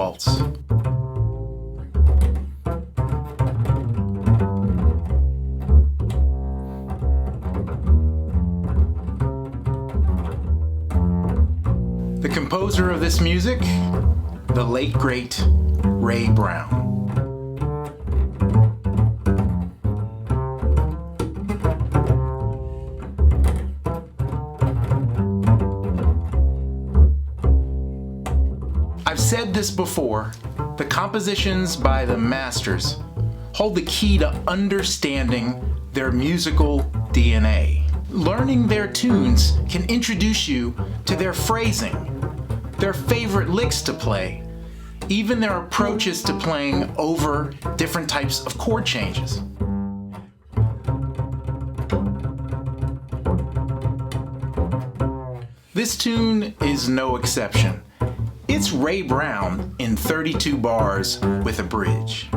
Waltz. The composer of this music, the late great Ray Brown. I've said this before, the compositions by the masters hold the key to understanding their musical DNA. Learning their tunes can introduce you to their phrasing, their favorite licks to play, even their approaches to playing over different types of chord changes. This tune is no exception. It's Ray Brown in 32 bars with a bridge.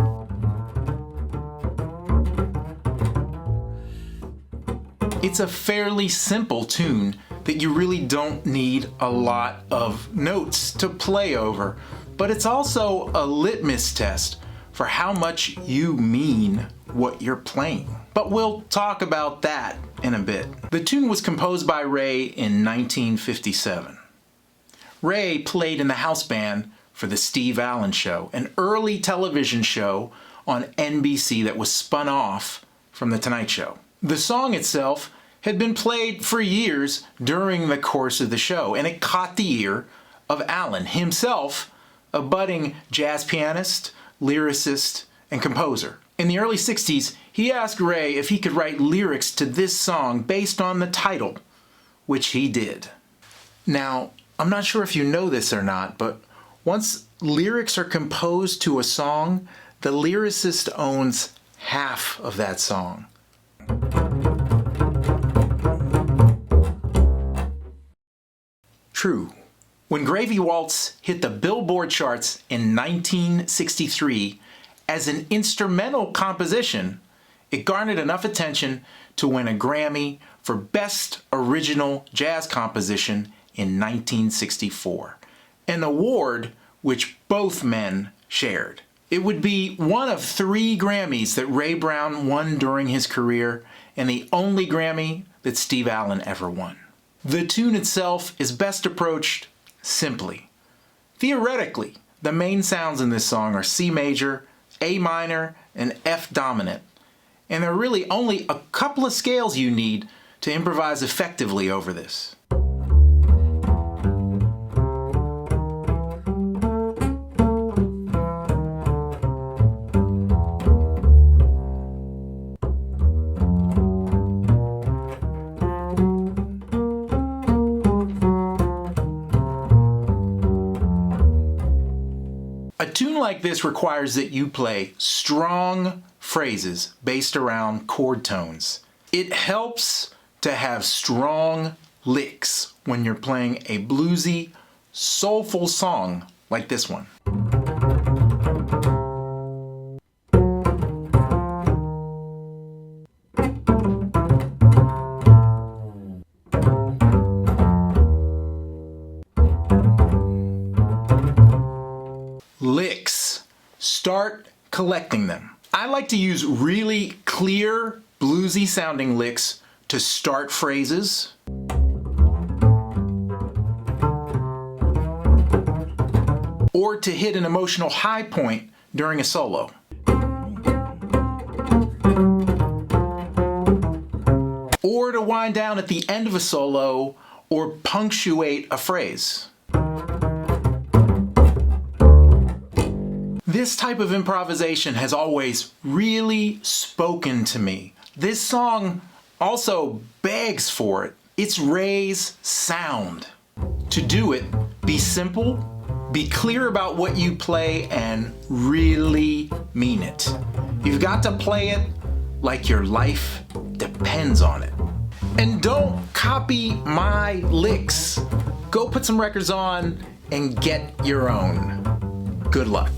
It's a fairly simple tune that you really don't need a lot of notes to play over, but it's also a litmus test for how much you mean what you're playing. But we'll talk about that in a bit. The tune was composed by Ray in 1957. Ray played in the house band for The Steve Allen Show, an early television show on NBC that was spun off from The Tonight Show. The song itself had been played for years during the course of the show, and it caught the ear of Allen, himself a budding jazz pianist, lyricist, and composer. In the early 60s, he asked Ray if he could write lyrics to this song based on the title, which he did. Now, I'm not sure if you know this or not, but once lyrics are composed to a song, the lyricist owns half of that song. True. When Gravy Waltz hit the Billboard charts in 1963 as an instrumental composition, it garnered enough attention to win a Grammy for Best Original Jazz Composition in 1964, an award which both men shared. It would be one of 3 Grammys that Ray Brown won during his career, and the only Grammy that Steve Allen ever won. The tune itself is best approached simply. Theoretically, the main sounds in this song are C major, A minor, and F dominant, and there are really only a couple of scales you need to improvise effectively over this. A tune like this requires that you play strong phrases based around chord tones. It helps to have strong licks when you're playing a bluesy, soulful song like this one. Licks. Start collecting them. I like to use really clear, bluesy sounding licks to start phrases. Or to hit an emotional high point during a solo. Or to wind down at the end of a solo or punctuate a phrase. This type of improvisation has always really spoken to me. This song also begs for it. It's Ray's sound. To do it, be simple, be clear about what you play, and really mean it. You've got to play it like your life depends on it. And don't copy my licks. Go put some records on and get your own. Good luck.